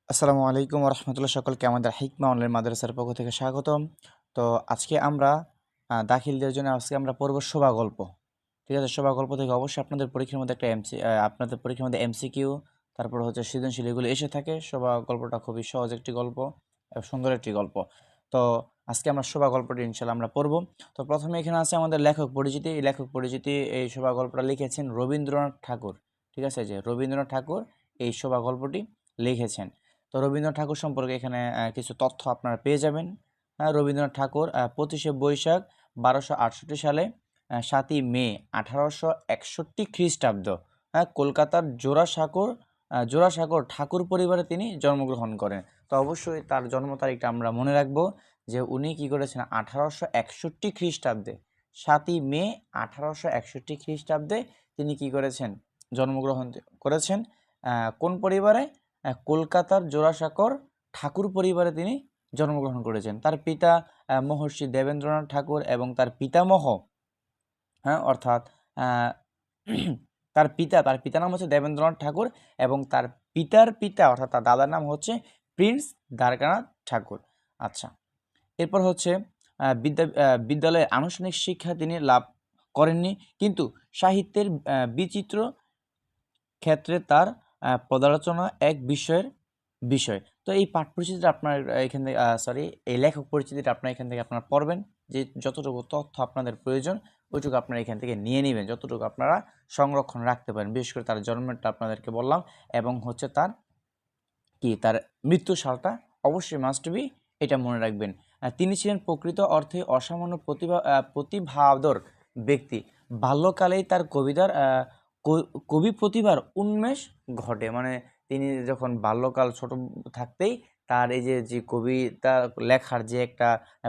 আসসালামু আলাইকুম রহমতুল্লাহ, সকলকে আমাদের হিকমা অনলাইন মাদ্রাসার পক্ষ থেকে স্বাগতম। তো আজকে আমরা দাখিলদের জন্য আজকে আমরা পড়ব শোভা গল্প। ঠিক আছে, শোভা গল্প থেকে অবশ্যই আপনাদের পরীক্ষার মধ্যে একটা আপনাদের পরীক্ষার মধ্যে এমসিকিউ, তারপর হচ্ছে সৃজনশীল, এগুলো এসে থাকে। শোভা গল্পটা খুবই সহজ একটি গল্প এবং সুন্দর একটি গল্প। তো আজকে আমরা শোভা গল্পটি ইনশাল্লাহ আমরা পড়ব। তো প্রথমে এখানে আছে আমাদের লেখক পরিচিতি। এই লেখক পরিচিতি, এই শোভা গল্পটা লিখেছেন রবীন্দ্রনাথ ঠাকুর। ঠিক আছে, যে রবীন্দ্রনাথ ঠাকুর এই শোভা গল্পটি লিখেছেন। তো রবীন্দ্রনাথ ঠাকুর সম্পর্কে এখানে কিছু তথ্য আপনারা পেয়ে যাবেন। রবীন্দ্রনাথ ঠাকুর 25শে বৈশাখ 1268 সালে 7ই মে 1861 খ্রিস্টাব্দ কলকাতার জোড়াসাঁকোর ঠাকুর পরিবারে তিনি জন্মগ্রহণ করেন। তো অবশ্যই তার জন্ম তারিখটা আমরা মনে রাখবো, যে উনি কি করেছেন 1861 খ্রিস্টাব্দে, 7ই মে 1861 খ্রিস্টাব্দে তিনি কি করেছেন, জন্মগ্রহণ করেছেন। কোন পরিবারে? কলকাতার জোড়াসাঁকোর ঠাকুর পরিবারে তিনি জন্মগ্রহণ করেছেন। তার পিতা মহর্ষি দেবেন্দ্রনাথ ঠাকুর এবং তার পিতামহ, অর্থাৎ তার পিতার নাম হচ্ছে দেবেন্দ্রনাথ ঠাকুর এবং তার পিতার পিতা অর্থাৎ তার দাদার নাম হচ্ছে প্রিন্স দ্বারকানাথ ঠাকুর। আচ্ছা, এরপর হচ্ছে বিদ্যালয়ে আনুষ্ঠানিক শিক্ষা তিনি লাভ করেননি, কিন্তু সাহিত্যের বিচিত্র ক্ষেত্রে তার পদালোচনা এক বিষয়। তো এই পাঠ পরিচিতিটা আপনার এখান থেকে এই লেখক পরিচিতিটা আপনার এখান থেকে আপনারা পড়বেন, যে যতটুকু তথ্য আপনাদের প্রয়োজন ওইটুকু আপনারা এখান থেকে নিয়ে নেবেন, যতটুকু আপনারা সংরক্ষণ রাখতে পারেন। বিশেষ করে তার জন্মটা আপনাদেরকে বললাম, এবং হচ্ছে তার মৃত্যু সালটা অবশ্যই মাস্ট বি, এটা মনে রাখবেন। তিনি ছিলেন প্রকৃত অর্থে অসামান্য প্রতিভাধর ব্যক্তি। বাল্যকালেই তার কবি প্রতিভার উন্মেষ ঘটে। মানে তিনি যখন বাল্যকাল ছোট থাকতেই তার এই যে কবিতা লেখার যে একটা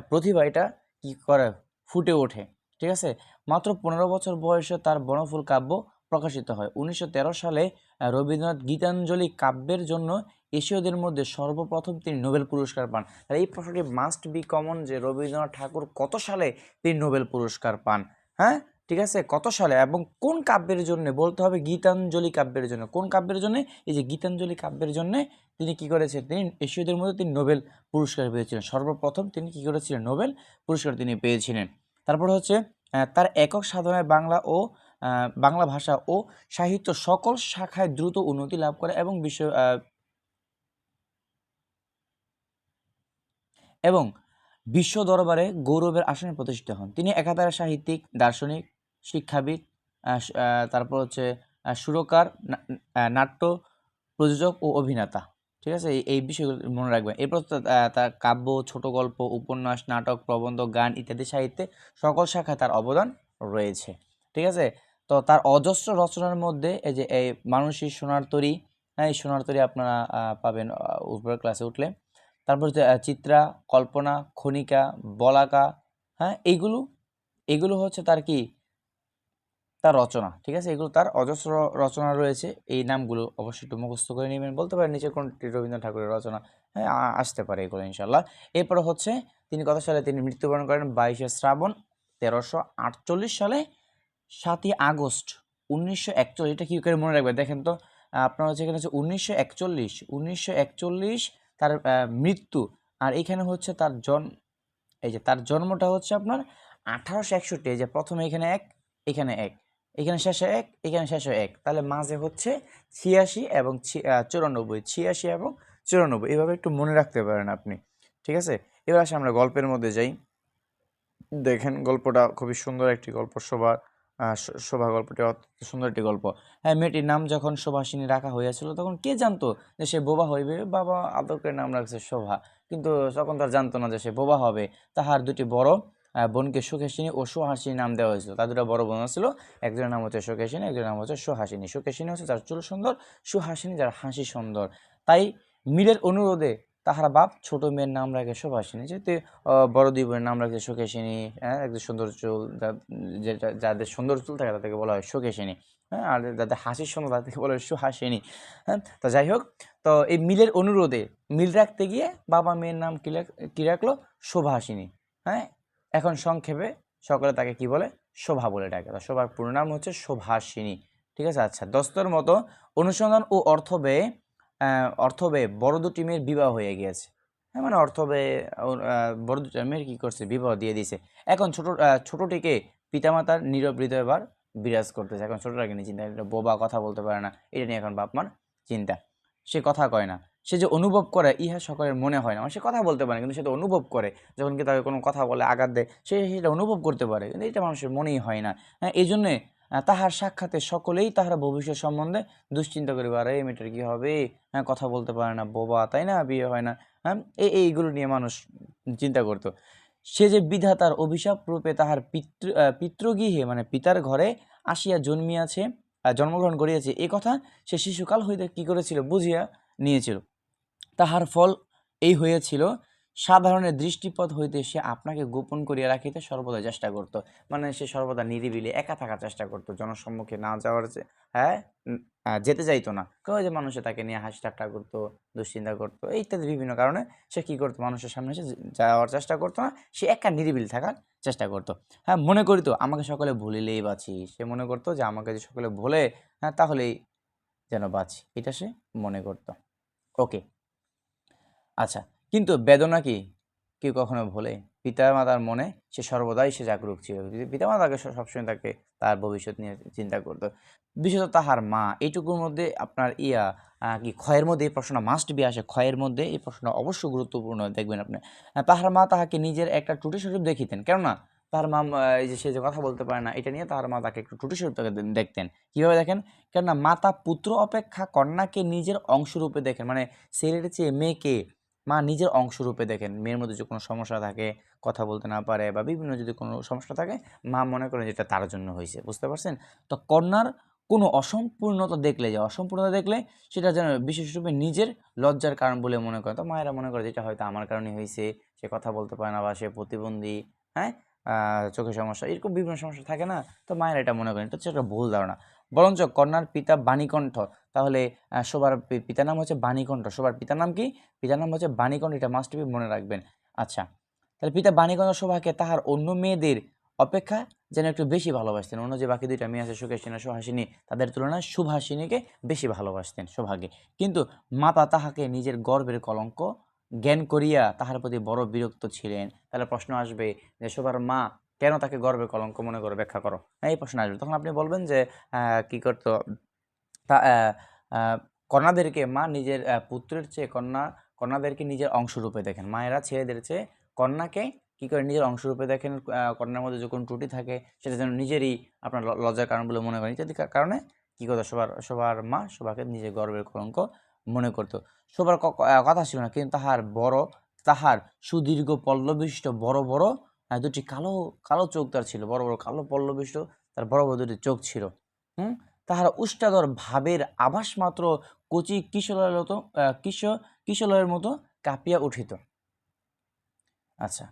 প্রতিভা, এটা কি করে, ফুটে ওঠে। ঠিক আছে, মাত্র 15 বছর বয়সে তার বনফুল কাব্য প্রকাশিত হয়। 1913 সালে রবীন্দ্রনাথ গীতাঞ্জলি কাব্যের জন্য এশীয়দের মধ্যে সর্বপ্রথম তিনি নোবেল পুরস্কার পান। আর এই প্রশ্নটি মাস্ট বি কমন, যে রবীন্দ্রনাথ ঠাকুর কত সালে তিনি নোবেল পুরস্কার পান। হ্যাঁ, ঠিক আছে, কত সালে এবং কোন কাব্যের জন্য? বলতে হবে গীতাঞ্জলি কাব্যের জন্য। কোন কাব্যের জন্য? এই যে গীতাঞ্জলি কাব্যের জন্য তিনি কি করেছেন, তিনি এশীয়দের মধ্যে তিনি নোবেল পুরস্কার পেয়েছিলেন। সর্বপ্রথম তিনি কি করেছিলেন, নোবেল পুরস্কার তিনি পেয়েছিলেন। তারপর হচ্ছে তার একক সাধনায় বাংলা ভাষা ও সাহিত্য সকল শাখায় দ্রুত উন্নতি লাভ করে এবং বিশ্ব দরবারে গৌরবের আসনে প্রতিষ্ঠিত হন। তিনি একাধারে সাহিত্যিক, দার্শনিক, শিক্ষাবিদ, তারপর হচ্ছে সুরকার, নাট্য প্রযোজক ও অভিনেতা। ঠিক আছে, এই বিষয়গুলো মনে রাখবেন। এরপর তার কাব্য, ছোট গল্প, উপন্যাস, নাটক, প্রবন্ধ, গান ইত্যাদি সাহিত্যে সকল শাখায় তার অবদান রয়েছে। ঠিক আছে, তো তার অজস্র রচনার মধ্যে এই মানুষের সোনার তরী, এই সোনার তরী আপনারা পাবেন উপরের ক্লাসে উঠলে। তারপর হচ্ছে চিত্রা, কল্পনা, খনিকা, বলাকা, এইগুলো হচ্ছে তার রচনা। ঠিক আছে, এগুলো তার অজস্র রচনা রয়েছে। এই নামগুলো অবশ্যই একটু মুখস্থ করে নেবেন। বলতে পারেন নিচে কোনটি রবীন্দ্রনাথ ঠাকুরের রচনা, আসতে পারে এগুলো ইনশাল্লাহ। এরপর হচ্ছে তিনি কত সালে তিনি মৃত্যুবরণ করেন? 22শে শ্রাবণ 1348 সালে, 7ই আগস্ট 1941। এটা কি করে মনে রাখবে দেখেন তো, আপনার হচ্ছে এখানে হচ্ছে 1941 তার মৃত্যু, আর এখানে হচ্ছে তার জন্মটা হচ্ছে আপনার 1861। এই যে প্রথমে এখানে এক, এখানে এক, এখানে শেষে এক, এখানে শেষে এক, তাহলে মাঝে হচ্ছে 86 এবং 94, 86 এবং 94, এইভাবে একটু মনে রাখতে পারেন আপনি। ঠিক আছে, এবার আসে আমরা গল্পের মধ্যে যাই। দেখেন গল্পটা খুবই সুন্দর একটি গল্প। শোভা গল্পটি অত্যন্ত সুন্দর একটি গল্প। মেয়েটির নাম যখন শোভাসিনী রাখা হইয়াছিল, তখন কে জানতো যে সে বোবা হইবে? বাবা আদর করে নাম রাখছে শোভা, কিন্তু তখন তার জানতো না যে সে বোবা হবে। তাহার দুটি বড় বোনকে সুখেশিনী ও সুহাসিনী নাম দেওয়া হয়েছিল। তার দুটো বড় বোন ছিল, একজনের নাম হচ্ছে সুখেশিনী, একজনের নাম হচ্ছে সুহাসিনী। সুখেশিনী হচ্ছে যার চুল সুন্দর, সুহাসিনী যার হাসি সুন্দর। তাই মিলের অনুরোধে তাহার বাপ ছোট মেয়ের নাম রাখে সুভাষিনী। যেহেতু বড় দুই বোনের নাম রাখছে সুকেশিনী, একদম সুন্দর চুল, যাদের সুন্দর চুল থাকে তাদেরকে বলা হয় সুকেশিনী, আর যাদের হাসি সুন্দর তাদেরকে বলা হয় সুহাসিনী। তো যাই হোক, তো এই মিলের অনুরোধে মিল রাখতে গিয়ে বাবা মেয়ের নাম কি রাখলো? শোভাসিনী। এখন সংক্ষেপে সকলে তাকে কি বলে? শোভা বলে ডাকে। শোভার পুরো নাম হচ্ছে শোভাসিনী। ঠিক আছে, আচ্ছা, দস্তর মতো অনুসন্ধান ও অর্থ ব্যয়ে অর্থ ব্যয়ে বড় দুটি মেয়ের বিবাহ হয়ে গিয়েছে। হ্যাঁ, মানে অর্থ ব্যয়ে বড় দুটি মেয়ের কী করছে, বিবাহ দিয়ে দিছে। এখন ছোটটিকে পিতামাতার নীরব হৃদয়বার বিরাজ করতেছে। এখন ছোটটাকে নিয়ে চিন্তা, এটা বোবা, কথা বলতে পারে না, এটা নিয়ে এখন বাপ মার চিন্তা। সে কথা কয় না, সে যে অনুভব করে ইহা সকলের মনে হয় না। মানে সে কথা বলতে পারে কিন্তু সে তো অনুভব করে, যখন কি তাকে কোনো কথা বলে, আঘাত দেয়, সে সেটা অনুভব করতে পারে, কিন্তু এটা মানুষের মনেই হয় না। হ্যাঁ, এই জন্যে তাহার সাক্ষাতে সকলেই তাহার ভবিষ্যৎ সম্বন্ধে দুশ্চিন্তা করিবে, আরে এই মেয়েটার কী হবে, হ্যাঁ কথা বলতে পারে না, বোবা, তাই না, বিয়ে হয় না, হ্যাঁ এইগুলো নিয়ে মানুষ চিন্তা করতো। সে যে বিধাতার অভিশাপ রূপে তাহার পিতৃগৃহে মানে পিতার ঘরে আসিয়া জন্মিয়াছে, জন্মগ্রহণ করিয়াছে, এ কথা সে শিশুকাল হইতে কী করেছিল, বুঝিয়া নিয়েছিল। তাহার ফল এই হয়েছিল, সাধারণের দৃষ্টিপথ হইতে সে আপনাকে গোপন করিয়া রাখিতে সর্বদা চেষ্টা করত। মানে সে সর্বদা নিরিবিলি একা থাকার চেষ্টা করতো, জনসম্মুখে না যাওয়ার, হ্যাঁ যেতে চাইতো না। কেউ যে মানুষে তাকে নিয়ে হাসি ঠাট্টা করতো, দুশ্চিন্তা করতো, ইত্যাদি বিভিন্ন কারণে সে কী করতো, মানুষের সামনে এসে যাওয়ার চেষ্টা করতো না, সে একা নিরিবিলি থাকার চেষ্টা করতো। হ্যাঁ, মনে করিত আমাকে সকলে ভুলিলেই বাঁচি, সে মনে করতো যে আমাকে যে সকলে ভুলে, হ্যাঁ তাহলেই যেন বাঁচি, এটা সে মনে করতো। ওকে, আচ্ছা, কিন্তু বেদনা কি কেউ কখনো ভোলে? পিতামাতার মনে সে সর্বদাই সে জাগরুক ছিল। পিতামাতাকে সবসময় তাকে তার ভবিষ্যৎ নিয়ে চিন্তা করতো। বিশেষত তাহার মা, এইটুকুর মধ্যে আপনার কি ক্ষয়ের মধ্যে এই প্রশ্নটা মাস্ট বি আসে, ক্ষয়ের মধ্যে এই প্রশ্নটা অবশ্যই গুরুত্বপূর্ণ, দেখবেন আপনি। তাহার মা তাহাকে নিজের একটা ত্রুটি স্বরূপ দেখিতেন, কেননা তাহার মা এই যে সে যে কথা বলতে পারে না, এটা নিয়ে তাহার মা তাকে একটু ত্রুটি স্বরূপ তাকে দেখতেন। কীভাবে দেখেন? কেননা মাতা পুত্র অপেক্ষা কন্যাকে নিজের অংশরূপে দেখেন, মানে ছেলের চেয়ে মেয়েকে মা নিজের অংশরূপে দেখেন। মেয়ের মধ্যে যদি কোনো সমস্যা থাকে, কথা বলতে না পারে বা বিভিন্ন যদি কোনো সমস্যা থাকে, মা মনে করেন যেটা তার জন্য হয়েছে, বুঝতে পারছেন? তো কন্যার কোনো অসম্পূর্ণতা দেখলে সেটা যেন বিশেষরূপে নিজের লজ্জার কারণ বলে মনে করে। তো মায়েরা মনে করে যেটা হয়তো আমার কারণে হয়েছে, সে কথা বলতে পারে না বা সে প্রতিবন্ধী, হ্যাঁ চোখের সমস্যা, এরকম বিভিন্ন সমস্যা থাকে না, তো মায়েরা এটা মনে করেন। এটা হচ্ছে একটা ভুল ধারণা। বরঞ্চ কন্যার পিতা বাণীকণ্ঠ, তাহলে শোভার পিতার নাম হচ্ছে বাণীকণ্ঠ, শোভার পিতার নাম কি? পিতার নাম হচ্ছে বাণীকণ্ঠ, এটা মাস্ট বি মনে রাখবেন। আচ্ছা, তাহলে পিতা বাণীকণ্ঠ শোভাকে তাহার অন্য মেয়েদের অপেক্ষা যেন একটু বেশি ভালোবাসতেন। অন্য যে বাকি দুইটা মেয়ে আছে, সুকেশিনী, সুহাসিনী, তাদের তুলনায় সুভাষিনীকে বেশি ভালোবাসতেন শোভাকে। কিন্তু মাতা তাহাকে নিজের গর্বের কলঙ্ক জ্ঞান করিয়া তাহার প্রতি বড় বিরক্ত ছিলেন। তাহলে প্রশ্ন আসবে যে শোভার মা কেন তাকে গর্বের কলঙ্ক মনে করে, ব্যাখ্যা করো। এই প্রশ্ন আসবে, তখন আপনি বলবেন যে কি করতো, তা কন্যাদেরকে মা নিজের পুত্রের চেয়ে কন্যাদেরকে নিজের অংশরূপে দেখেন। মায়েরা ছেলেদের চেয়ে কন্যাকে কী করে নিজের অংশরূপে দেখেন। কন্যার মধ্যে যখন ত্রুটি থাকে সেটা যেন নিজেরই আপনার লজ্জার কারণ বলে মনে করেন, ইত্যাদি কারণে কী করতো, সবার মা শোভাকে নিজের গর্বের কলঙ্ক মনে করতো। শোভার কথা ছিল না, কিন্তু তাহার সুদীর্ঘ পল্লবিষ্ট বড় বড় দুটি কালো কালো চোখ তার ছিল, বড় বড় কালো পল্লবিষ্ট তার বড় বড় দুটি চোখ ছিল। তাহার উষ্টাদর ভাবের আভাস মাত্র কচি কিশলয়ের মতো কাঁপিয়া উঠিত। আচ্ছা,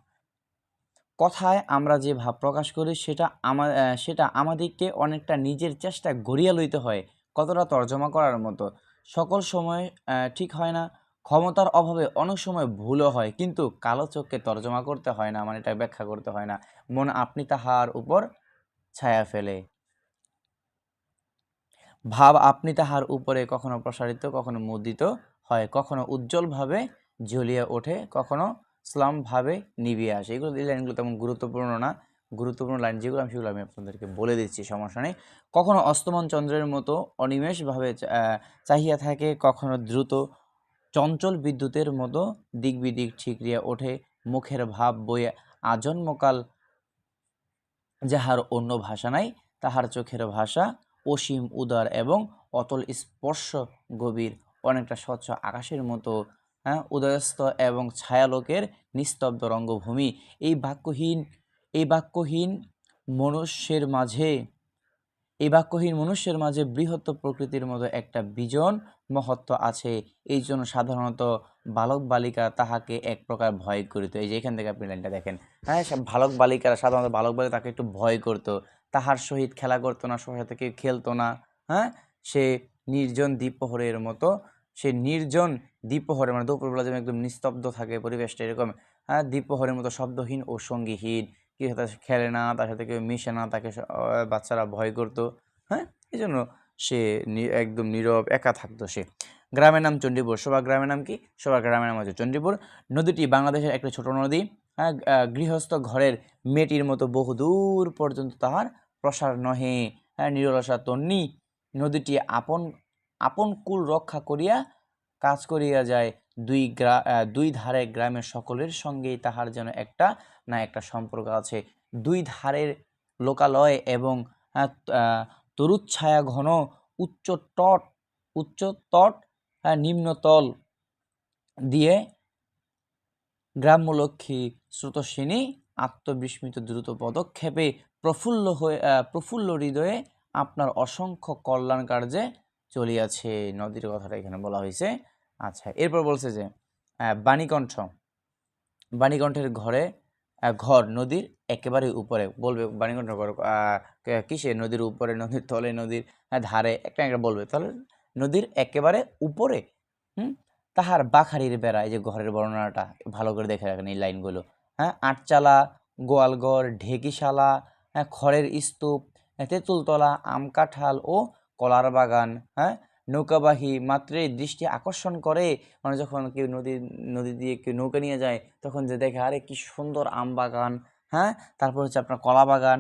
কথায় আমরা যে ভাব প্রকাশ করি সেটা আমাদিগকে অনেকটা নিজের চেষ্টা গড়িয়া লইতে হয়, কতটা তর্জমা করার মতো। সকল সময় ঠিক হয় না, ক্ষমতার অভাবে অনেক সময় ভুলও হয়, কিন্তু কালো চোখকে তর্জমা করতে হয় না, মানে এটা ব্যাখ্যা করতে হয় না। মন আপনি তাহার উপর ছায়া ফেলে, ভাব আপনি তাহার উপরে কখনো প্রসারিত, কখনো মুদ্রিত হয়, কখনো উজ্জ্বলভাবে জ্বলিয়া ওঠে, কখনো স্লামভাবে নিভিয়ে আসে। এগুলো এই লাইনগুলো তেমন গুরুত্বপূর্ণ না, গুরুত্বপূর্ণ লাইন যেগুলো সেগুলো আমি আপনাদেরকে বলে দিচ্ছি, সমস্যা নেই। কখনো অস্তমান চন্দ্রের মতো অনিমেষভাবে চাহিয়া থাকে, কখনো দ্রুত চঞ্চল বিদ্যুতের মতো দিক বিদিক ঠিকরিয়া ওঠে, মুখের ভাব বইয়া আজন্মকাল যাহার অন্য ভাষা নাই, তাহার চোখের ভাষা অসীম উদার এবং অতল স্পর্শ গভীর, অনেকটা স্বচ্ছ আকাশের মতো, উদয়স্ত এবং ছায়ালোকের নিস্তব্ধ রঙ্গভূমি। এই বাক্যহীন মনুষ্যের মাঝে বৃহৎ প্রকৃতির মতো একটা বিজন মহত্ব আছে। এই জন্য সাধারণত বালক বালিকা তাহাকে এক প্রকার ভয় করিত। এই যে এখান থেকে আপনি লাইনটা দেখেন, হ্যাঁ সাধারণত বালক বালিকা তাকে একটু ভয় করতো, তাহার সহিত খেলা করতো না, সবার সাথে কেউ খেলতো না। হ্যাঁ, সে নির্জন দ্বীপপ্রহরের মতো, মানে দুপুরবেলা যেমন একদম নিস্তব্ধ থাকে পরিবেশটা, এরকম দ্বীপপ্রহরের মতো শব্দহীন ও সঙ্গীহীন। কেউ সাথে খেলে না, তার সাথে কেউ মিশে না, তাকে বাচ্চারা ভয় করতো। হ্যাঁ, এই জন্য সে একদম নীরব একা থাকতো সে। গ্রামের নাম চণ্ডীপুর। শোভা গ্রামের নাম কি? শোভা গ্রামের নাম হচ্ছে চণ্ডীপুর। নদীটি বাংলাদেশের একটি ছোট নদী। গৃহস্থ ঘরের মেয়েটির মতো বহুদূর পর্যন্ত তাহার প্রসার নহে। নিরলসা তন্নি নদীটি আপন কুল রক্ষা করিয়া কাজ করিয়া যায়। দুই ধারে গ্রামের সকলের সঙ্গেই তাহার যেন একটা না একটা সম্পর্ক আছে। দুই ধারের লোকালয় এবং তরুচ্ছায়া ঘন উচ্চ তট নিম্নতল দিয়ে গ্রাম্যলক্ষ্মী স্রোতস্বিনী আত্মবিস্মিত দ্রুত পদক্ষেপে প্রফুল্ল হৃদয়ে আপনার অসংখ্য কল্যাণ কার্যে চলিয়াছে। নদীর কথাটা এখানে বলা হয়েছে। আচ্ছা, এরপর বলছে যে বাণীকণ্ঠের ঘর নদীর একেবারে উপরে। বলবে বাণীকণ্ঠের ঘর কিসে? নদীর উপরে, নদীর তলে, নদীর ধারে, একটা বলবে। তাহলে নদীর একেবারে উপরে। তাহার বাখারির বেড়া, এই যে ঘরের বর্ণনাটা ভালো করে দেখে রাখেন এই লাইনগুলো। আটচালা, গোয়ালঘর, ঢেকিশালা, খড়ের স্তূপ, তেঁতুলতলা, আম কাঁঠাল ও কলার বাগান, নৌকাবাহী মাত্রই দৃষ্টি আকর্ষণ করে। মানে যখন কেউ নদী দিয়ে কেউ নৌকা নিয়ে যায়, তখন যে দেখে আরে কি সুন্দর আম বাগান, তারপর হচ্ছে আপনার কলা বাগান,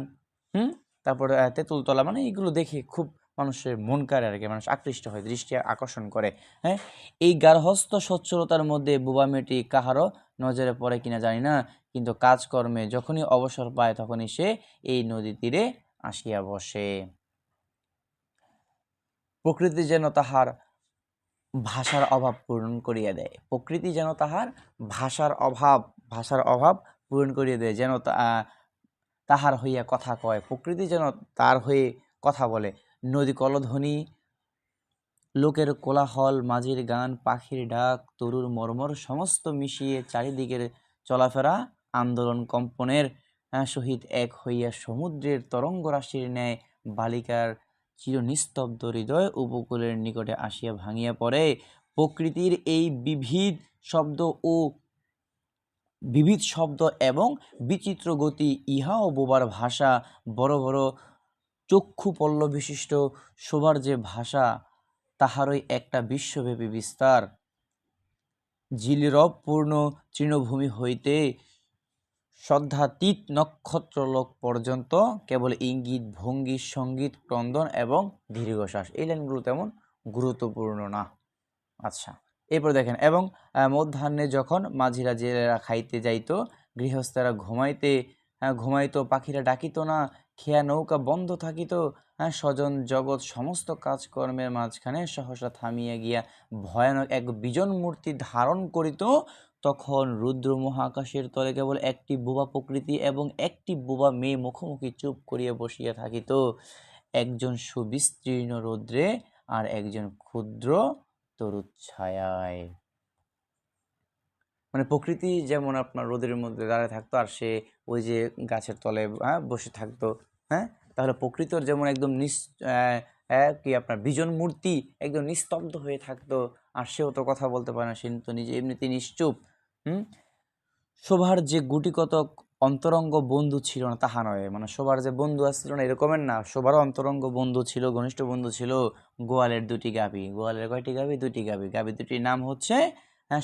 তারপর তেঁতুলতলা, মানে এইগুলো দেখে খুব মানুষের মন কাড়ে আর কি, মানুষ আকৃষ্ট হয়, দৃষ্টি আকর্ষণ করে। এই গার্হস্থ্য সচ্ছলতার মধ্যে বুবা মেয়েটি কাহারও নজরে পড়ে কিনা জানি না, কিন্তু কাজকর্মে যখনই অবসর পায় তখনই সে এই নদী তীরে আসিয়া বসে। প্রকৃতি যেন তাহার ভাষার অভাব পূরণ করিয়া দেয়। প্রকৃতি যেন তাহার ভাষার অভাব পূরণ করিয়া দেয়, যেন তাহার হইয়া কথা কয়। প্রকৃতি যেন তার হয়ে কথা বলে। নদী কলধ্বনি, লোকের কোলাহল, মাঝির গান, পাখির ডাক, তরুর মর্মর সমস্ত মিশিয়ে চারিদিকের চলাফেরা আন্দোলন কম্পনের সহিত এক হইয়া সমুদ্রের তরঙ্গ রাশির ন্যায় বালিকার চিরনিস্তব্ধ হৃদয় উপকূলের নিকটে আসিয়া ভাঙিয়া পড়ে। প্রকৃতির এই বিবিধ শব্দ এবং বিচিত্র গতি, ইহাও বোবার ভাষা। বড় বড় চক্ষু পল্লব বিশিষ্ট শোভার যে ভাষা, তাহারই একটা বিশ্বব্যাপী বিস্তার। জিলিরবপূর্ণ তৃণভূমি হইতে শ্রদ্ধাতীত নক্ষত্রলোক পর্যন্ত কেবল ইঙ্গিত, ভঙ্গি, সঙ্গীত, ক্রন্দন এবং দীর্ঘশ্বাস। এই লাইনগুলো তেমন গুরুত্বপূর্ণ না। আচ্ছা, এরপর দেখেন, এবং মধ্যাহ্নে যখন মাঝিরা জেলেরা খাইতে যাইত, গৃহস্থেরা ঘুমাইতো, পাখিরা ডাকিত না, খেয়া নৌকা বন্ধ থাকিত, স্বজন জগৎ সমস্ত কাজকর্মের মাঝখানে সহসা থামিয়া গিয়া ভয়ানক এক বিজন মূর্তি ধারণ করিত, তখন রুদ্র মহাকাশের তলে কেবল একটি বোবা প্রকৃতি এবং একটি বোবা মেয়ে মুখোমুখি চুপ করিয়া বসিয়া থাকিত, একজন সুবিস্তীর্ণ রৌদ্রে আর একজন ক্ষুদ্র তরুচ্ছায়ায়। মানে প্রকৃতি যেমন আপনার রোদের মধ্যে দাঁড়িয়ে থাকতো, আর সে ওই যে গাছের তলে বসে থাকতো। তাহলে প্রকৃতির যেমন একদম কি আপনার বিজন মূর্তি একদম নিস্তব্ধ হয়ে থাকতো, আর সেও তো কথা বলতে পারে না, সে তো নিজে এমনিতেই নিশ্চুপ। শোভার যে গুটিকতক অন্তরঙ্গ বন্ধু ছিল না তাহা নয়, মানে শোভার যে বন্ধু আসছিল না এরকমের না, শোভারও অন্তরঙ্গ বন্ধু ছিল, ঘনিষ্ঠ বন্ধু ছিল। গোয়ালের দুটি গাভী। গোয়ালের কয়টি গাভী? দুটি গাভী। গাভী দুটির নাম হচ্ছে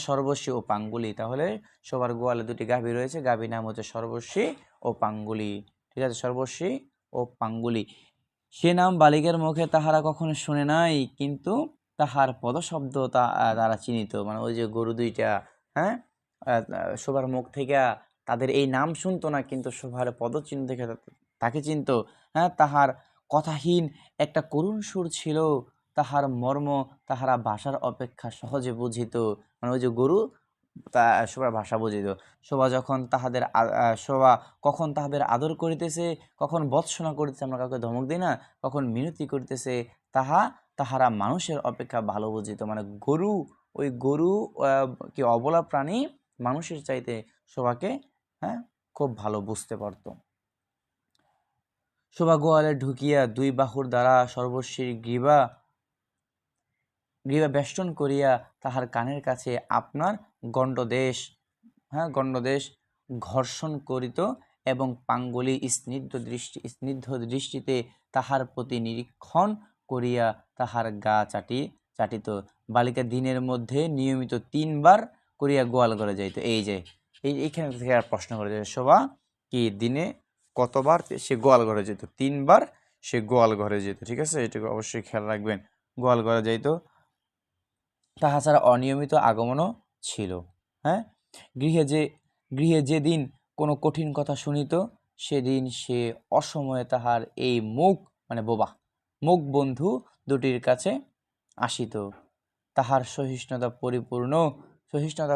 সর্বস্বী ও পাঙ্গুলি। তাহলে শোভার গোয়ালে দুটি গাভী রয়েছে, গাভীর নাম হচ্ছে সর্বস্বী ও পাঙ্গুলি। ঠিক আছে, সর্বস্বী ও পাঙ্গুলি। সে নাম বালিকার মুখে তাহারা কখনো শুনে নাই, কিন্তু তাহার পদশব্দ তারা চিনিত। মানে ওই যে গরু দুইটা, শোভার মুখ থেকে তাদের এই নাম শুনতো না, কিন্তু শোভার পদচিহ্ন দেখে তাকে চিনত। তাহার কথাহীন একটা করুণ সুর ছিল, তাহার মর্ম তাহারা ভাষার অপেক্ষা সহজে বুঝিত। মানে ওই যে গরু শোভার ভাষা বুঝিত। শোভা কখন তাহাদের আদর করিতেছে, কখন ভৎসনা করিতেছে, আমরা কাউকে ধমক দিই না, কখন মিনতি করিতেছে, তাহারা মানুষের অপেক্ষা ভালো বুঝিত। মানে ওই গরু কি অবলা প্রাণী, মানুষের চাইতে শোভাকে খুব ভালো বুঝতে পারত। শোভা গোয়ালে ঢুকিয়া দুই বাহুর দ্বারা সর্বস্বীর গ্রীবা বেষ্টন করিয়া তাহার কানের কাছে আপনার গণ্ডদেশ ঘর্ষণ করিত, এবং পাঙ্গুলি স্নিগ্ধ দৃষ্টিতে তাহার প্রতি নিরীক্ষণ করিয়া তাহার গা চাটিত। বালিকা দিনের মধ্যে নিয়মিত 3 বার করিয়া গোয়াল ঘরে যাইত। এই যে এইখানে থেকে আর প্রশ্ন করে যে শোভা কি দিনে কতবার সে গোয়াল ঘরে যেত? 3 বার সে গোয়াল ঘরে যেত। ঠিক আছে, এটুকু অবশ্যই খেয়াল রাখবেন। গোয়াল ঘরে যাইত। তাহা ছাড়া অনিয়মিত আগমনও ছিল। হ্যাঁ, গৃহে যেদিন কোনো কঠিন কথা শুনিত, সেদিন সে অসময়ে তাহার এই মুখ মানে বোবা মুখ বন্ধু দুটির কাছে আসিত। তাহার সহিষ্ণুতা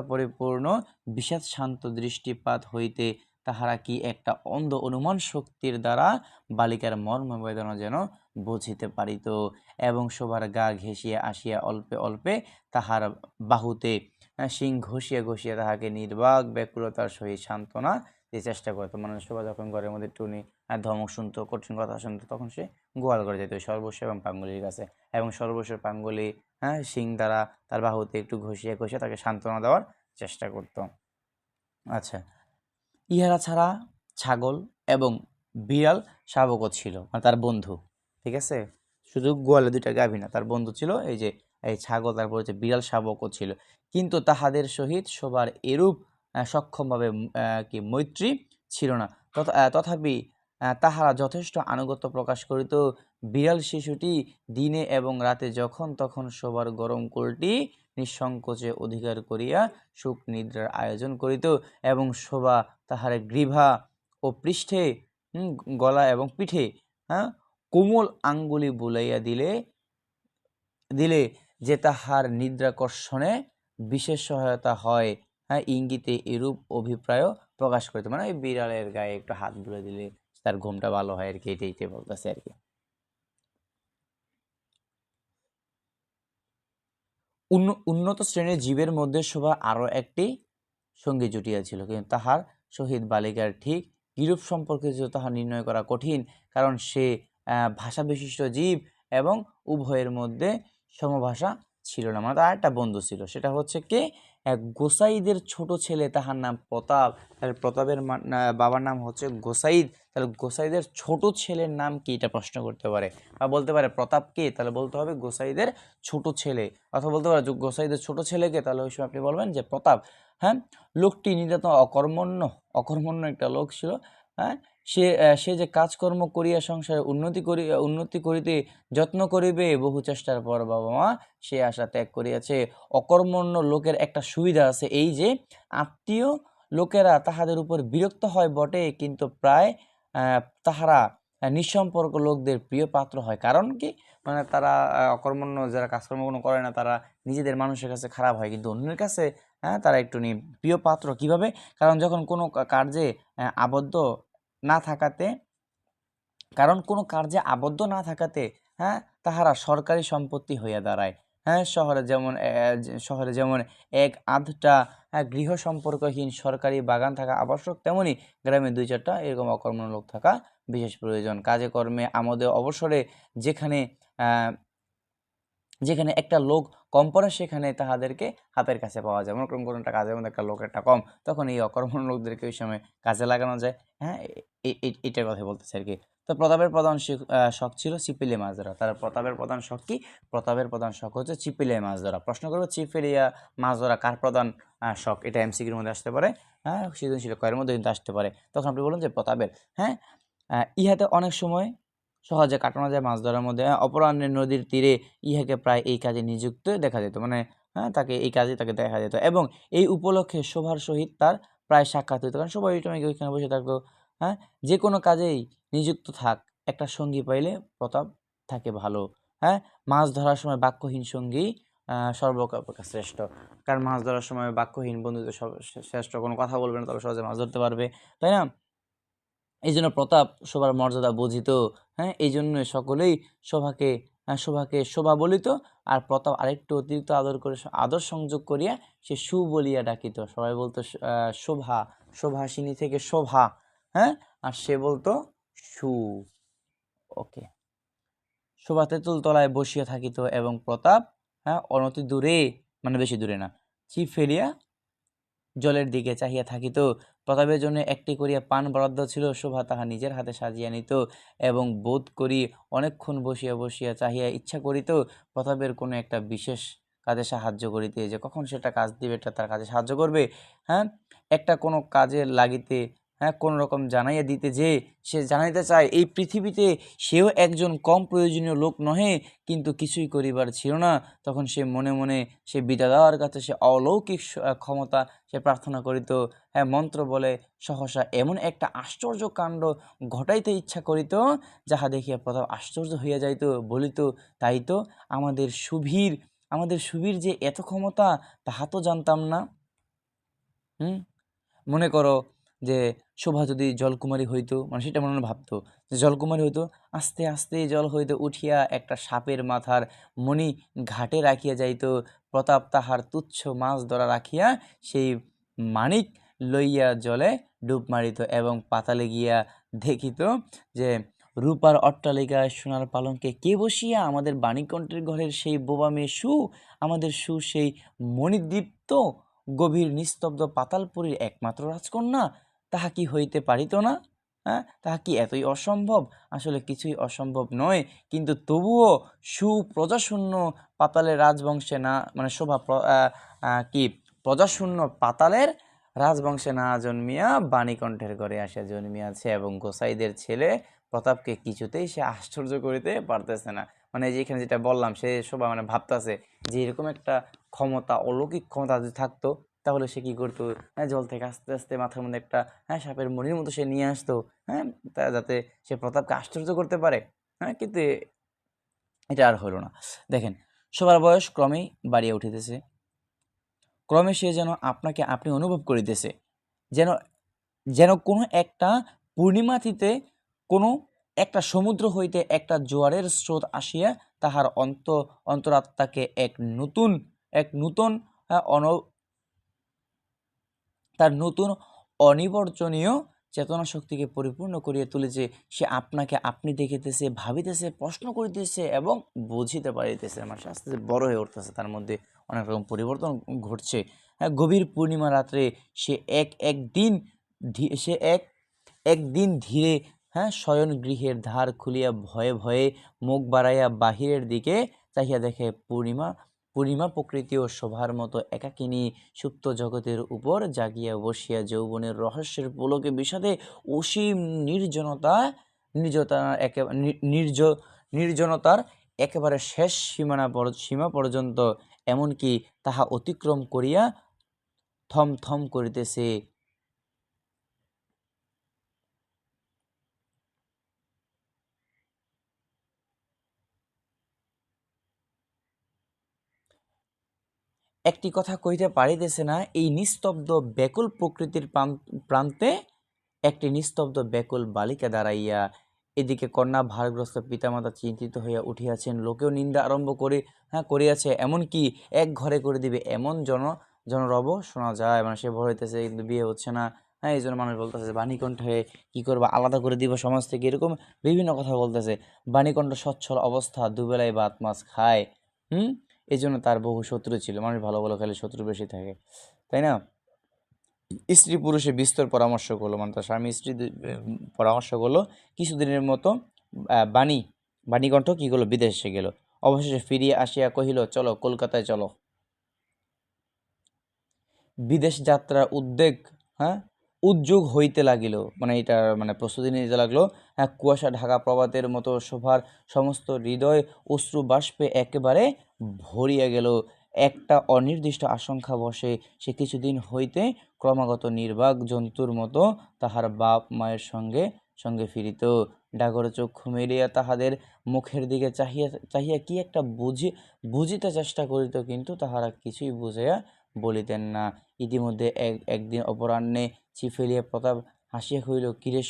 পরিপূর্ণ বিষাদ শান্ত দৃষ্টিপাত হইতে তাহারা কি একটা অন্ধ অনুমান শক্তির দ্বারা বালিকার মর্ম বেদনা যেন বুঝিতে পারিত, এবং শোভার গা ঘেঁষিয়া আসিয়া অল্পে অল্পে তাহার বাহুতে শিং ঘষিয়া ঘষিয়া তাহাকে নির্বাক ব্যাকুলতার সহিত সান্ত্বনা দিয়ে চেষ্টা করতো। মানে শোভা যখন ঘরের মধ্যে টুনি ধমক শুনতো, কঠিন কথা শুনতো, তখন সে গোয়াল ঘরে যেত সর্বস্ব এবং পাঙ্গুলির কাছে, এবং সর্বস্ব পাঙ্গুলি শিং দ্বারা তার বাহুতে একটু ঘষিয়ে ঘষিয়ে তাকে সান্ত্বনা দেওয়ার চেষ্টা করত। আচ্ছা, ইহারা ছাড়া ছাগল এবং বিড়াল শাবকও ছিল, মানে তার বন্ধু। ঠিক আছে, শুধু গোয়ালে 2টা গাভী না, তার বন্ধু ছিল এই যে এই ছাগল, তারপর হচ্ছে বিড়াল শাবকও ছিল। কিন্তু তাহাদের সহিত সবার এরূপ সক্ষমভাবে কি মৈত্রী ছিল না। তথাপি তাহারা যথেষ্ট আনুগত্য প্রকাশ করিত। বিড়াল শিশুটি দিনে এবং রাতে যখন তখন সবার গরম কোলটি নিঃসংকোচে অধিকার করিয়া সুখ নিদ্রার আয়োজন করিত, এবং শোভা তাহার গ্রীভা ও পৃষ্ঠে গলা এবং পিঠে কোমল আঙ্গুলি বুলাইয়া দিলে যে তাহার নিদ্রাকর্ষণে বিশেষ সহায়তা হয়, ইঙ্গিতে এরূপ অভিপ্রায় প্রকাশ করিত। মানে ওই বিড়ালের গায়ে একটু হাত বুলে দিলে তার ঘুমটা ভালো হয় আর কি, এটাই বলতেছে আর কি। উন্নত শ্রেণীর জীবের মধ্যে শোভা আরও একটি সঙ্গী জুটিয়াছিল, কিন্তু তাহার সহিত বালিকার ঠিক কিরূপ সম্পর্কে তাহা নির্ণয় করা কঠিন, কারণ সে ভাষা বিশিষ্ট জীব এবং উভয়ের মধ্যে সমভাষা ছিল না। মানে তার একটা বন্ধু ছিল, সেটা হচ্ছে কে? গোসাইদের ছোট ছেলে, তাহার নাম প্রতাপ। তাহলে প্রতাপের বাবার নাম হচ্ছে গোসাইদ। তাহলে গোসাইদের ছোট ছেলের নাম কি, এটা প্রশ্ন করতে পারে, বা বলতে পারে প্রতাপ কে, তাহলে বলতে হবে গোসাইদের ছোট ছেলে, অথবা বলতে পারে গোসাইদের ছোট ছেলেকে, তাহলে ওই সময় আপনি বলবেন যে প্রতাপ। হ্যাঁ, লোকটি নিতান্ত অকর্মণ্য একটা লোক ছিল। হ্যাঁ, সে যে কাজকর্ম করিয়া সংসারে উন্নতি করিতে যত্ন করিবে, বহু চেষ্টার পর বাবা মা সে আশা ত্যাগ করিয়াছে। অকর্মণ্য লোকের একটা সুবিধা আছে, এই যে আত্মীয় লোকেরা তাহাদের উপর বিরক্ত হয় বটে, কিন্তু প্রায় তাহারা নিঃসম্পর্ক লোকদের প্রিয় পাত্র হয়। কারণ কি, মানে তারা অকর্মণ্য, যারা কাজকর্ম কোনো করে না, তারা নিজেদের মানুষের কাছে খারাপ হয়, কিন্তু অন্যের কাছে তারা একটু প্রিয় পাত্র। কিভাবে? কারণ যখন কোনো কার্যে আবদ্ধ না থাকাতে তাহারা সরকারি সম্পত্তি হইয়া দাঁড়ায়। শহরে যেমন এক আধটা গৃহ সম্পর্কহীন সরকারি বাগান থাকা আবশ্যক, তেমনি গ্রামে 2-4টা এরকম অকর্মণ্য লোক থাকা বিশেষ প্রয়োজন। কাজে কর্মে আমোদে অবসরে যেখানে একটা লোক কম পড়ে, সেখানে তাহাদেরকে হাতের কাছে পাওয়া যায়। মনে করুন কোনো একটা কাজের মধ্যে একটা লোক একটা কম, তখন এই অকর্মণ্য লোকদেরকে ওই সময় কাজে লাগানো যায়। এটার কথা বলতেছে আর কি। তো প্রতাপের প্রধান শখ ছিল চিপিলে মাছ ধরা। তার প্রতাপের প্রধান শখ কি? প্রতাপের প্রধান শখ হচ্ছে চিপিলে মাছ ধরা। প্রশ্ন করবো চিপিলিয়া মাছ ধরা কার প্রধান শখ, এটা এমসিকিউর মধ্যে আসতে পারে, সৃজনশীল কয়ের মধ্যে কিন্তু আসতে পারে। তখন আপনি বলুন যে প্রতাপের। ইহাতে অনেক সময় সহজে কাটানো যায় মাছ ধরার মধ্যে। অপরাহ্নে নদীর তীরে ইহাকে প্রায় এই কাজে নিযুক্ত দেখা যেত, মানে তাকে এই কাজে দেখা যেত, এবং এই উপলক্ষে শোভার সহিত তার প্রায় সাক্ষাৎ হইত। কারণ সবাই ওইখানে বসে থাকতো। যে কোনো কাজেই নিযুক্ত থাক, একটা সঙ্গী পাইলে প্রতাপ থাকে ভালো। মাছ ধরার সময় বাক্যহীন সঙ্গী সর্বাপেক্ষা শ্রেষ্ঠ। কারণ মাছ ধরার সময় বাক্যহীন বন্ধু তো শ্রেষ্ঠ, কোনো কথা বলবে না, তবে সহজে মাছ ধরতে পারবে, তাই না? এই জন্য প্রতাপ শোভার মর্যাদা বুঝিত। এই জন্য সকলেই শোভাকে শোভা বলিত, আর প্রতাপ আরেকটু অতিরিক্ত আদর সংযোগ করিয়া সে সু বলিয়া ডাকিত। সবাই বলতো শোভা, শোভাসিনী থেকে শোভা, আর সে বলতো সু। ওকে। শোভা তেঁতুল তলায় বসিয়া থাকিত, এবং প্রতাপ অনতি দূরে, মানে বেশি দূরে না, ছিপ ফেলিয়া জলের দিকে চাহিয়া থাকিত। প্রতাপের জন্য একটি করিয়া পান বরাদ্দ ছিল। শোভা তাহা নিজের হাতে সাজিয়া নিত, এবং বোধ করি অনেকক্ষণ বসিয়া চাহিয়া ইচ্ছা করিত প্রতাপের কোনো একটা বিশেষ কাজে সাহায্য করিতে, যে কখন সেটা কাজ দিবে এটা তার কাজে সাহায্য করবে। হ্যাঁ, একটা কোনো কাজে লাগিতে, হ্যাঁ, কোনো রকম জানাইয়া দিতে যে সে জানাইতে চায় এই পৃথিবীতে সেও একজন কম প্রয়োজনীয় লোক নহে, কিন্তু কিছুই করিবার ছিল না, তখন সে মনে মনে সে বিধাতার কাছে সে অলৌকিক ক্ষমতা সে প্রার্থনা করিত। হ্যাঁ, মন্ত্র বলে সহসা এমন একটা আশ্চর্য কাণ্ড ঘটাইতে ইচ্ছা করিত, যাহা দেখিয়া প্রতাপ আশ্চর্য হইয়া যাইত, বলিত, তাই তো, আমাদের সুবীর যে এত ক্ষমতা, তাহা তো জানতাম না। মনে করো যে শোভা যদি জলকুমারী হইতো, মানে সেটা মনে মনে ভাবতো যে জলকুমারী হইতো, আস্তে আস্তে জল হইতে উঠিয়া একটা সাপের মাথার মণি ঘাটে রাখিয়া যাইত। প্রতাপ তাহার তুচ্ছ মাছ ধরা রাখিয়া সেই মানিক লইয়া জলে ডুব মারিত এবং পাতালে গিয়া দেখিত যে রূপার অট্টালিকায় সোনার পালঙ্কে কে বসিয়া, আমাদের বাণীকণ্ঠের ঘরের সেই বোবা মেয়ে আমাদের সেই মণিদীপ্ত গভীর নিস্তব্ধ পাতালপুরীর একমাত্র রাজকন্যা, তাহা কি হইতে পারিত না? হ্যাঁ, তাহা কি এতই অসম্ভব? আসলে কিছুই অসম্ভব নয়, কিন্তু তবুও সুপ্রজাশূন্য পাতালের রাজবংশে না, মানে কি প্রজাশূন্য পাতালের রাজবংশে না জন্মিয়া বাণীকণ্ঠের ঘরে আসিয়া জন্মিয়াছে, এবং গোসাইদের ছেলে প্রতাপকে কিছুতেই সে আশ্চর্য করিতে পারতেছে না। মানে যেখানে যেটা বললাম, সে শোভা মানে ভাবতেছে যে এরকম একটা ক্ষমতা, অলৌকিক ক্ষমতা যদি থাকতো, তাহলে সে কি করতো, হ্যাঁ, জল থেকে আস্তে আস্তে মাথার মধ্যে একটা, হ্যাঁ, সাপের মণির মতো সে নিয়ে আসতো, হ্যাঁ, যাতে সে প্রতাপকে আশ্চর্য করতে পারে। হ্যাঁ, কিন্তু এটা আর হলো না। দেখেন, সবার বয়স ক্রমেই বাড়িয়ে উঠিতেছে, ক্রমে সে যেন আপনাকে আপনি অনুভব করিতেছে, যেন যেন কোনো একটা পূর্ণিমাতিতে কোনো একটা সমুদ্র হইতে একটা জোয়ারের স্রোত আসিয়া তাহার অন্তরাত্মাকে এক নূতন তার নতুন অনিবর্জনীয় চেতনা শক্তিকে পরিপূর্ণ করিয়া তুলেছে। সে আপনাকে আপনি দেখিতেছে, ভাবিতেছে, প্রশ্ন করিতেছে এবং বুঝিতে পারিতেছে। মানে আস্তে আস্তে বড় হয়ে উঠতেছে, তার মধ্যে অনেক রকম পরিবর্তন ঘটছে। হ্যাঁ, গভীর পূর্ণিমা রাত্রে সে একদিন ধীরে, হ্যাঁ, শয়ন গৃহের ধার খুলিয়া ভয়ে ভয়ে মুখ বাড়াইয়া বাহিরের দিকে চাহিয়া দেখে পূর্ণিমা প্রকৃতি ও শোভার মতো একাকিনী সুপ্ত জগতের উপর জাগিয়া বসিয়া যৌবনের রহস্যের পুলকে বিষাদে অসীম নির্জনতার একেবারে শেষ সীমা পর্যন্ত, এমনকি তাহা অতিক্রম করিয়া থম থম করিতেছে। একটি কথা কইতে পারিতেছে না, এই নিস্তব্ধ ব্যাকুল প্রকৃতির প্রান্তে একটি নিস্তব্ধ ব্যাকুল বালিকা দাঁড়াইয়া। এদিকে কন্যা ভারগ্রস্ত পিতামাতা চিন্তিত হইয়া উঠিয়াছেন, লোকেও নিন্দা আরম্ভ করিয়াছে, এমনকি এক ঘরে করে দিবে এমন জনরব শোনা যায়। মানে সে ভয় হইতেছে, কিন্তু বিয়ে হচ্ছে না। হ্যাঁ, এই জন্য মানুষ বলতেছে বাণীকণ্ঠে কি করবো, আলাদা করে দিব সমাজ থেকে, এরকম বিভিন্ন কথা বলতেছে। বাণীকণ্ঠ সচ্ছল অবস্থা, দুবেলায় ভাত মাছ খায়। এই জন্য তার বহু শত্রু ছিল। মানুষ ভালো ভালো খেলে শত্রু বেশি থাকে, তাই না? স্ত্রী পুরুষে বিস্তর পরামর্শ করলো, মানে তার স্বামী স্ত্রী পরামর্শ করলো। কিছুদিনের মতো বাণীকণ্ঠ কি করলো, বিদেশে গেল। অবশেষে ফিরিয়া আসিয়া কহিল, চলো কলকাতায় চলো। বিদেশ যাত্রার উদ্যোগ হইতে লাগিল, মানে এটা মানে প্রস্তুতি নিতে লাগলো। হ্যাঁ, কুয়াশা ঢাকা প্রভাতের মতো শোভার সমস্ত হৃদয় অশ্রু বাষ্পে একেবারে ভরিয়া গেল। একটা অনির্দিষ্ট আশঙ্কা বসে, সে কিছুদিন হইতে ক্রমাগত নির্বাক জন্তুর মতো তাহার বাপ মায়ের সঙ্গে সঙ্গে ফিরিত। ডাগর চক্ষু মেলিয়া তাহাদের মুখের দিকে চাহিয়া চাহিয়া কি একটা বুঝিতে চেষ্টা করিত, কিন্তু তাহারা কিছুই বুঝাইয়া বলিতেন না। ইতিমধ্যে একদিন অপরাহ্নে ফেলিয়া প্রতাপ হাসিয়া কহিল, কিরে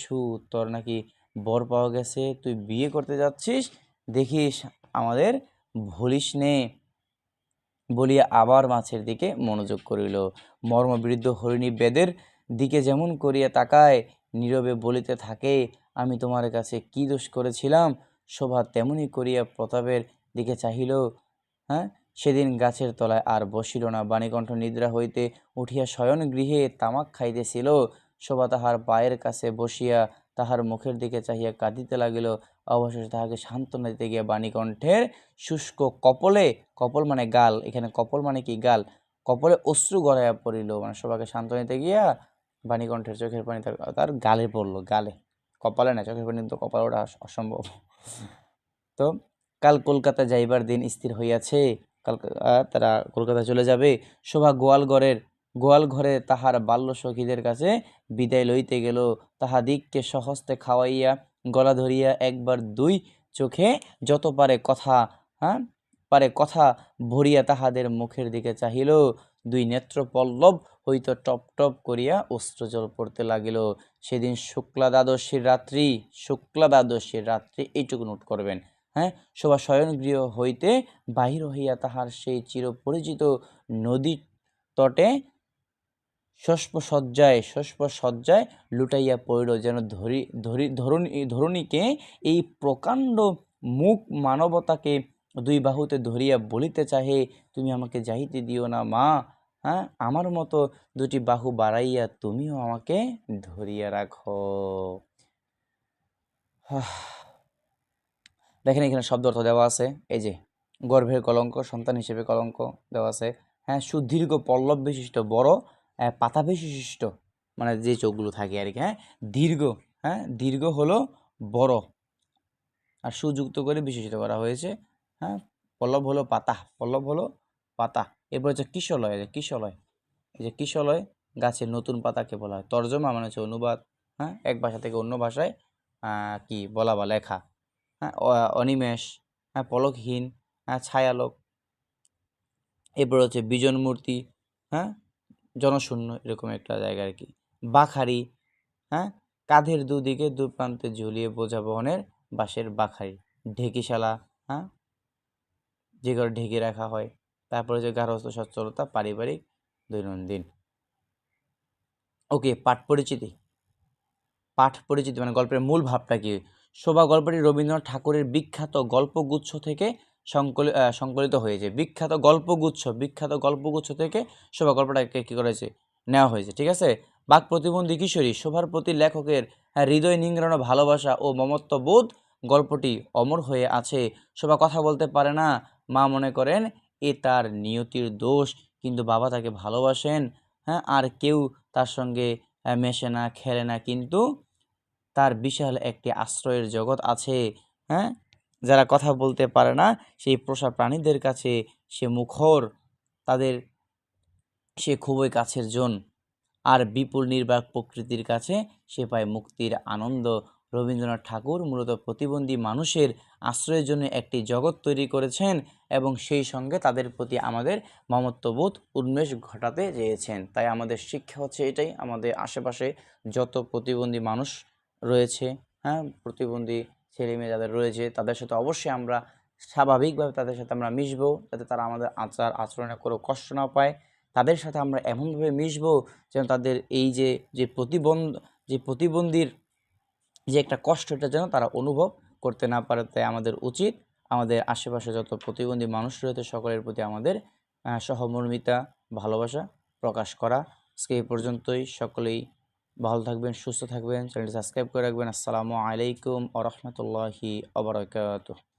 তোর নাকি বর পাওয়া গেছে, তুই বিয়ে করতে যাচ্ছিস, দেখিস আমাদের ভুলিস নে, বলিয়া আবার মাছের দিকে মনোযোগ করিল। মর্মবৃদ্ধ হরিণী বেদের দিকে যেমন করিয়া তাকায়, নীরবে বলিতে থাকে, আমি তোমার কাছে কি দোষ করেছিলাম। শোভা তেমনি করিয়া প্রতাপের দিকে চাহিল। হ্যাঁ, সেদিন গাছের তলায় আর বসিল না। বাণীকণ্ঠ নিদ্রা হইতে উঠিয়া শয়ন গৃহে তামাক খাইতেছিল। শোভা তাহার পায়ের কাছে বসিয়া তাহার মুখের দিকে চাহিয়া কাঁদিতে লাগিল। অবশেষে তাহাকে সান্ত্বনা দিতে গিয়া বাণীকণ্ঠের শুষ্ক কপলে, কপল মানে গাল, এখানে কপল মানে কি গাল, কপলে অশ্রু গড়াইয়া পড়িল, মানে সবাইকে সান্ত্বনা দিতে গিয়া বাণীকণ্ঠের চোখের পানি তার গালে পড়লো, গালে, কপালে না, চোখের পানি তো কপালে ওটা অসম্ভব। তো কাল কলকাতা যাইবার দিন স্থির হইয়াছে, কাল তারা কলকাতা চলে যাবে। শোভা গোয়াল ঘরে তাহার বাল্য সখীদের কাছে বিদায় লইতে গেল, তাহাদিগকে সহস্তে খাওয়াইয়া গলা ধরিয়া একবার দুই চোখে যত পারে কথা ভরিয়া তাহাদের মুখের দিকে চাহিল, দুই নেত্র পল্লব হইতে টপ টপ করিয়া অশ্রুজল পড়তে লাগিল। সেদিন শুক্লা দ্বাদশীর রাত্রি, এইটুকু নোট করবেন, হ্যাঁ। শোভা শয়নগৃহ হইতে বাহির হইয়া তাহার সেই চিরপরিচিত নদী তটে শস্পসজ্জায় লুটাইয়া পড়িল, যেন ধরণীকে, এই প্রকাণ্ড মুখ মানবতাকে দুই বাহুতে ধরিয়া বলিতে চাহে, তুমি আমাকে যাইতে দিও না মা, হ্যাঁ, আমার মতো দুটি বাহু বাড়াইয়া তুমিও আমাকে ধরিয়া রাখো। দেখেন এখানে শব্দ অর্থ দেওয়া আছে, এই যে গর্ভের কলঙ্ক, সন্তান হিসেবে কলঙ্ক দেওয়া আছে, হ্যাঁ। সুদীর্ঘ পল্লব বিশিষ্ট, বড় পাতা বিশিষ্ট, মানে যে চোখগুলো থাকে আর কি, হ্যাঁ। দীর্ঘ হলো বড়, আর সুযুক্ত করে বিশেষিত করা হয়েছে, হ্যাঁ। পল্লব হলো পাতা। এরপর হচ্ছে কিশলয়, এই যে কিশলয় গাছের নতুন পাতাকে বলা হয়। তর্জমা মানে হচ্ছে অনুবাদ, হ্যাঁ, এক ভাষা থেকে অন্য ভাষায় কি বলা বা লেখা, হ্যাঁ। অনিমেষ, হ্যাঁ, পলকহীন, হ্যাঁ, ছায়ালোক। এরপর হচ্ছে বিজন মূর্তি, হ্যাঁ, জনশূন্য এরকম একটা জায়গা আর কি। বাখারি, হ্যাঁ, কাঁধের দুদিকে দু প্রান্তে ঝুলিয়ে বোঝা বহনের বাঁশের বাখারি। ঢেকিশালা, হ্যাঁ, যে ঘরে ঢেকে রাখা হয়। তারপরে হচ্ছে গার্হস্থ্য সচ্ছলতা, পারিবারিক, দৈনন্দিন। ওকে, পাঠ পরিচিতি মানে গল্পের মূল ভাবটা কি। শোভা গল্পটি রবীন্দ্রনাথ ঠাকুরের বিখ্যাত গল্পগুচ্ছ থেকে সংকলিত হয়েছে। বিখ্যাত গল্পগুচ্ছ থেকে শোভা গল্পটাকে কি করেছে, নেওয়া হয়েছে, ঠিক আছে। বাক প্রতিবন্ধী কিশোরী শোভার প্রতি লেখকের হৃদয় নিংড়ানো ভালোবাসা ও মমত্ববোধ গল্পটি অমর হয়ে আছে। শোভা কথা বলতে পারে না, মা মনে করেন এ তার নিয়তির দোষ, কিন্তু বাবা তাকে ভালোবাসেন, হ্যাঁ। আর কেউ তার সঙ্গে মেশে না, খেলে না, কিন্তু তার বিশাল একটি আশ্রয়ের জগৎ আছে, হ্যাঁ। যারা কথা বলতে পারে না সেই পোষা প্রাণীদের কাছে সে মুখর, তাদের সে খুবই কাছের জন, আর বিপুল নির্বাক প্রকৃতির কাছে সে পায় মুক্তির আনন্দ। রবীন্দ্রনাথ ঠাকুর মূলত প্রতিবন্ধী মানুষের আশ্রয়ের জন্য একটি জগৎ তৈরি করেছেন এবং সেই সঙ্গে তাদের প্রতি আমাদের মমত্ববোধ উন্মেষ ঘটাতে চেয়েছেন। তাই আমাদের শিক্ষা হচ্ছে এটাই, আমাদের আশেপাশে যত প্রতিবন্ধী মানুষ রয়েছে, হ্যাঁ, প্রতিবন্ধী ছেলে মেয়ে যাদের রয়েছে, তাদের সাথে অবশ্যই আমরা স্বাভাবিকভাবে তাদের সাথে আমরা মিশবো, যাতে তারা আমাদের আচার আচরণে কোনো কষ্ট না পায়। তাদের সাথে আমরা এমনভাবে মিশবো যেন তাদের এই যে প্রতিবন্ধীর যে একটা কষ্ট, এটা যেন তারা অনুভব করতে না পারে। তাই আমাদের উচিত আমাদের আশেপাশে যত প্রতিবন্ধী মানুষ রয়েছে সকলের প্রতি আমাদের সহমর্মিতা, ভালোবাসা প্রকাশ করা। আজকে এই পর্যন্তই। সকলেই ভালো থাকবেন, সুস্থ থাকবেন, চ্যানেলটি সাবস্ক্রাইব করে রাখবেন। আসসালামু আলাইকুম ওয়া রাহমাতুল্লাহি ওয়া বারাকাতুহু।